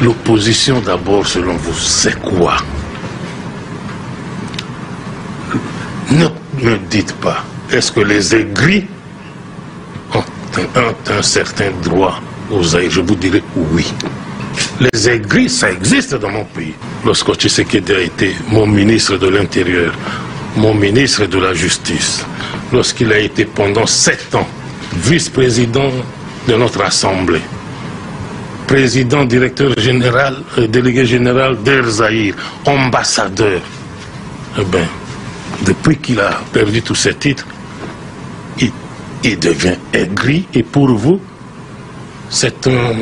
L'opposition d'abord, selon vous, c'est quoi? Ne me dites pas, est-ce que les aigris ont un certain droit aux aigris? Je vous dirais oui. Les aigris, ça existe dans mon pays. Lorsque Tshisekedi a été mon ministre de l'Intérieur, mon ministre de la Justice, lorsqu'il a été pendant 7 ans vice-président de notre Assemblée, président, directeur général, délégué général d'Air Zahir, ambassadeur. Eh bien, depuis qu'il a perdu tous ses titres, il devient aigri et pour vous, c'est un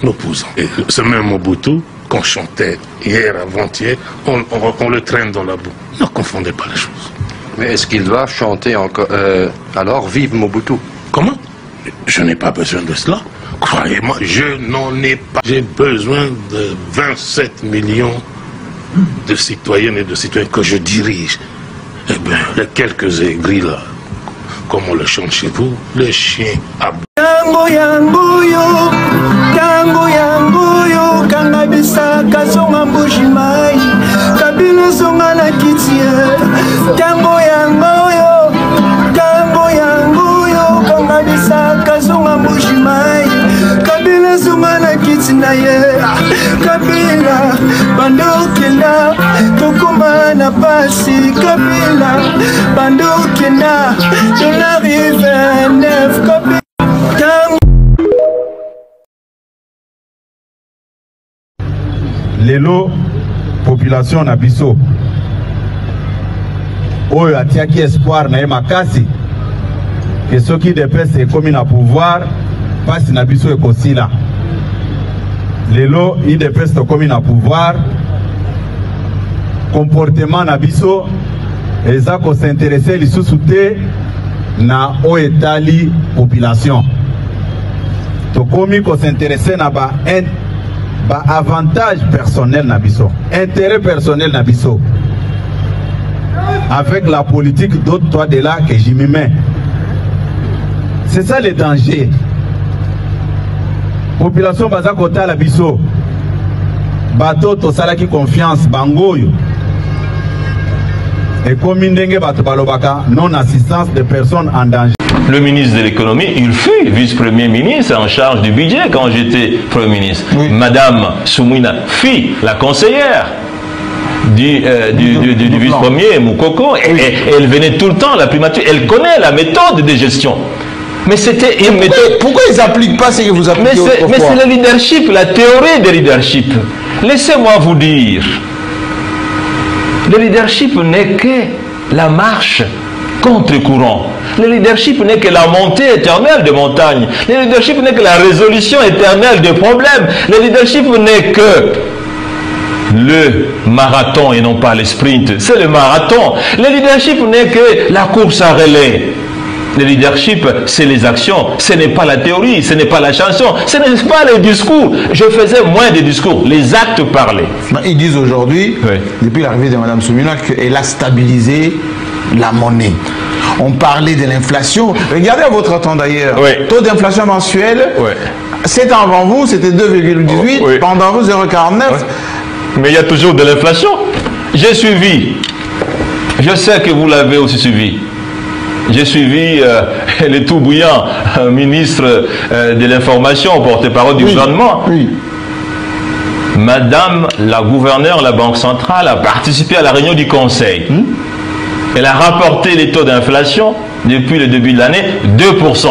opposant. Ce même Mobutu qu'on chantait hier, avant-hier, on le traîne dans la boue. Ne confondez pas les choses. Mais est-ce qu'il doit chanter encore alors vive Mobutu? Comment? Je n'ai pas besoin de cela. Croyez-moi, je n'en ai pas. J'ai besoin de 27 millions de citoyennes et de citoyens que je dirige. Eh bien, les quelques aigris là, comme on le chante chez vous, les chiens aboient. Tango yanguyo, tango yanguyo, kangabisa kazonga mbujimai, kabila zonga na kitie. Tango yanguyo, kangabisa kazonga mbujimai, kabila zonga na kitie na ye. Kabila bandokina, tokoma na pasi. Kabila bandokina, de la rive neuf. Kabila. Lelo population na biso oyo atiaki espoir na ye makasi ke soki DPS ekomi na pouvoir pasi na biso ekosila. Lelo IDPS tokomi na pouvoir, comportement na biso eza ko s'intéresser lisusu te na oyo etali population. Tokomi ko s'intéresser na ba avantage personnel na biso, intérêt personnel na biso. Avec la politique d'autres toi de là que j'y m'y mets. C'est ça le danger. Population baza kota la biso. Bato to salaki confiance bangoyo. Et comme ndenge bato balobaka non assistance de personnes en danger. Le ministre de l'économie, il fut vice-premier ministre en charge du budget quand j'étais premier ministre. Oui. Madame Soumouina fut la conseillère du vice-premier Moukoko et elle venait tout le temps à la primature. Elle connaît la méthode de gestion. Mais c'était une méthode. Pourquoi ils n'appliquent pas ce que vous appliquez? Mais c'est le leadership, la théorie de leadership. Laissez-moi vous dire. Le leadership n'est que la marche contre-courant. Le leadership n'est que la montée éternelle des montagnes. Le leadership n'est que la résolution éternelle des problèmes. Le leadership n'est que le marathon et non pas le sprint. C'est le marathon. Le leadership n'est que la course à relais. Le leadership, c'est les actions. Ce n'est pas la théorie, ce n'est pas la chanson, ce n'est pas les discours. Je faisais moins de discours. Les actes parlaient. Ils disent aujourd'hui, oui, depuis l'arrivée de Mme Soumina, qu'elle a stabilisé la monnaie. On parlait de l'inflation. Regardez à votre temps d'ailleurs. Oui. Taux d'inflation mensuel. Oui. 7 ans avant vous, c'était 2,18. Oui. Pendant vous, 0,49. Oui. Mais il y a toujours de l'inflation. J'ai suivi. Je sais que vous l'avez aussi suivi. J'ai suivi le tout bouillant ministre de l'information, porte-parole du gouvernement. Oui. Madame la gouverneure de la Banque centrale a participé à la réunion du Conseil. Elle a rapporté les taux d'inflation depuis le début de l'année, 2%.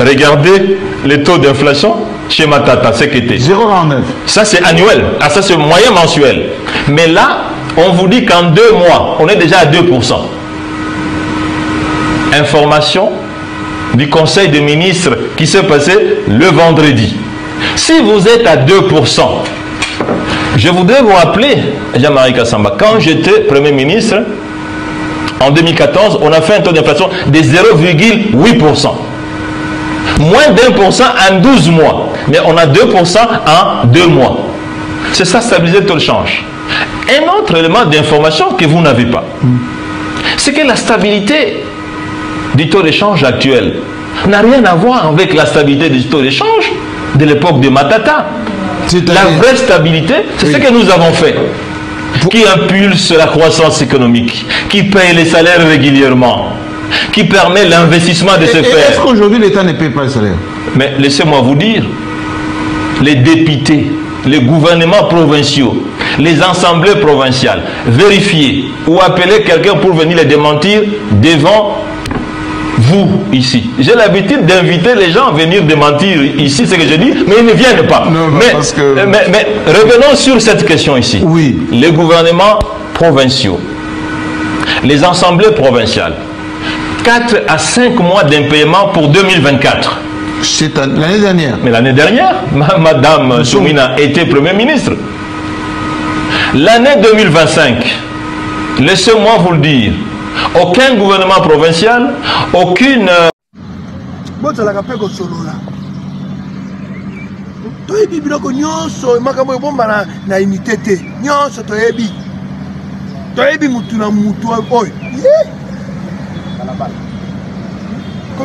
Regardez les taux d'inflation chez Matata, c'est qu'était 0,9. Ça c'est annuel, ah, ça c'est moyen mensuel. Mais là, on vous dit qu'en 2 mois, on est déjà à 2%. Information du Conseil des ministres qui s'est passé le vendredi. Si vous êtes à 2%, je voudrais vous rappeler, Jean-Marie Kassamba, quand j'étais Premier ministre, en 2014, on a fait un taux d'inflation de 0,8%. Moins d'1% en 12 mois. Mais on a 2% en 2 mois. C'est ça, stabiliser le taux de change. Un autre élément d'information que vous n'avez pas, c'est que la stabilité du taux de change actuel n'a rien à voir avec la stabilité du taux de change de l'époque de Matata. La vraie stabilité, c'est ce que nous avons fait. Qui impulse la croissance économique, qui paye les salaires régulièrement, qui permet l'investissement de se faire. Est-ce qu'aujourd'hui l'État ne paye pas les salaires? Mais laissez-moi vous dire, les députés, les gouvernements provinciaux, les assemblées provinciales, vérifiez ou appelez quelqu'un pour venir les démentir devant vous ici. J'ai l'habitude d'inviter les gens à venir démentir ici ce que je dis, mais ils ne viennent pas. Non, mais revenons sur cette question ici. Oui. Les gouvernements provinciaux, les assemblées provinciales, 4 à 5 mois d'impaiement pour 2024. C'est l'année dernière. Mais l'année dernière, Madame Soumina était Premier ministre. L'année 2025, laissez-moi vous le dire, aucun gouvernement provincial, aucune... Quand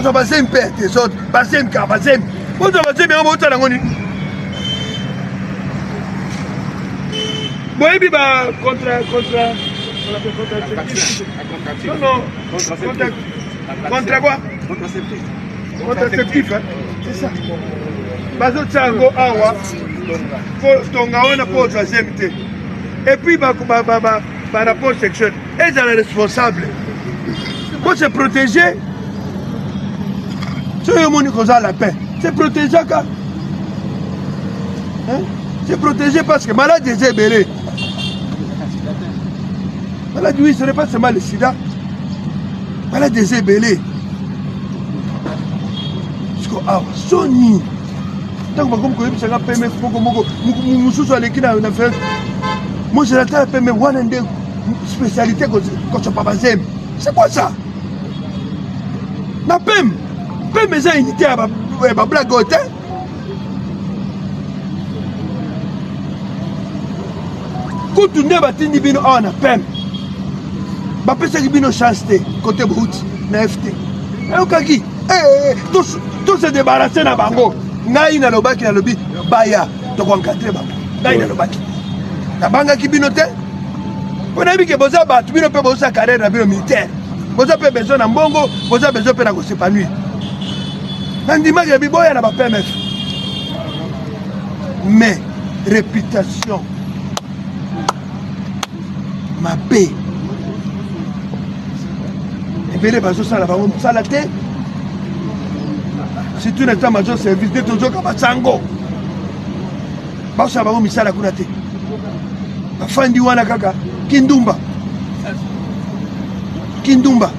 on passe une perte, des autres, passer une carte, passer une. Quand on passe bien, on va au talent. Bon, et puis, contre. Non, contre quoi? Contraceptif, c'est ça. Bazo Tsango, Awa, Tongaona pour la CMT. Et puis, rapport sexuel. Ils sont responsables. Pour se protéger, la paix. C'est protéger quand c'est protéger parce que malade des ébélés. Malade, oui, ce n'est pas seulement le sida. Malade des ébélés. Parce que, ah, Sony. Tant que je suis un peu plus moi, je l'attends un peu mais one spécialité quand tu pas. C'est quoi ça? Ma PEM. PEM est une unité à ma blague. Quand tu n'es pas tenu bino on a PEM. Ma PEM c'est bino chasteté côté bout na FT. Et au kaki, tout se débarrasser na bango. Ngai na lobaki na lobi baya to ko encadrer bango. Ngai na lobaki. Na banga ki bino te. On a vu que boza ba tu bino pe boza carrière na bino militaire. Boza pe besoin na mbongo, boza besoin pe na ko s'épanouir. Nandima ya biboya na ba PMF. Mais réputation ma paix. Et bien les bateaux ça la bango sala te. Si tu n'es pas major service de toujours comme sango. Ba ça bango misala kuna te. Ba fandi wana kaka Kindumba. Kindumba.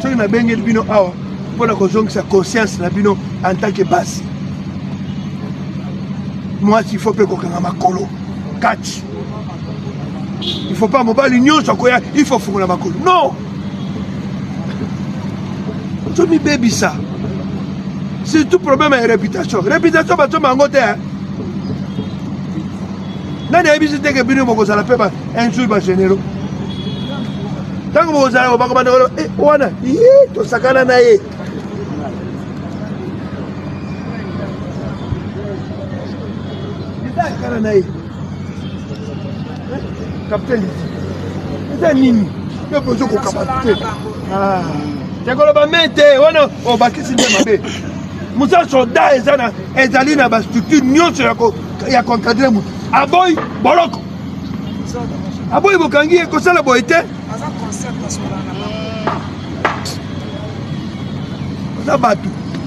Ce qui m'a bien dit bino awa pour la cause sa conscience na bino en tant que base. Moi s'il faut pas qu'on ma colo. Catch. Il faut pas mobile l'union sur quoi il faut foutre ma colo. Non. Je me baby ça. C'est tout problème avec réputation. Réputation va tomber en côté. Nani a visité que bino moko sala peba un jour ba généraux. Tant que vous allez au bac de wana, to sakana na ye. Sakana na ye. Capitaine. C'est nini. Le besoin qu'on capacité. Ah. C'est qu'on va mettre wana au bakisi de mabe. Musa soldat ezana ezali na ba structure nyonso ya concadrer mutu. Aboy boloko. Aboy bokangi ko sala boyete.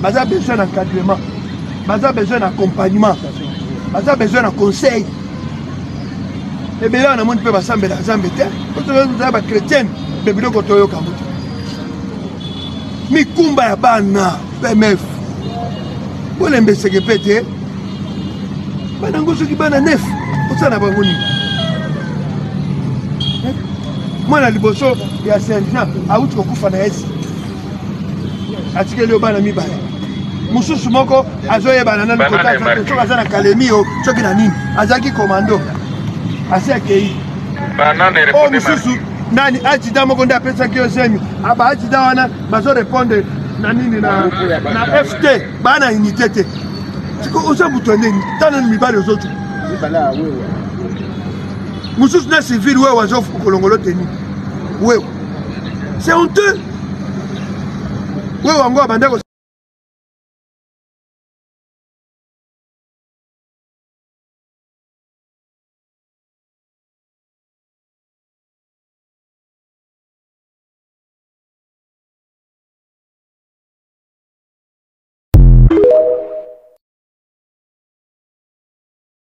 Baza a besoin d'encadrement, Baza a besoin d'accompagnement, Baza a besoin de conseil. Et bien là, on a montré que Baza a besoin de chrétien, mais bien qu'on toyo kamuti. Mi kumba ya bana, PMF. Pour l'embêter que pété, bana ngoso ki bana nef, pour ça na bangoni. Moi na liboso ya Saint-Jean, a outi kokufa na esi. Atike leo bana mibaya. Mususu moko azoye bana na kota za soka za na kalemi o soki na nini. Azaki commando. Ase akei. Bana ne répondre. Mususu nani accident moko nda pesa ki osemi. Aba accident wana bazo répondre na nini na FT bana unité te siko oza mutu ndeni tana mibale ozotu mususu na civil wewe wazofu kolongolo teni wewe c'est honteux wewe wango abandako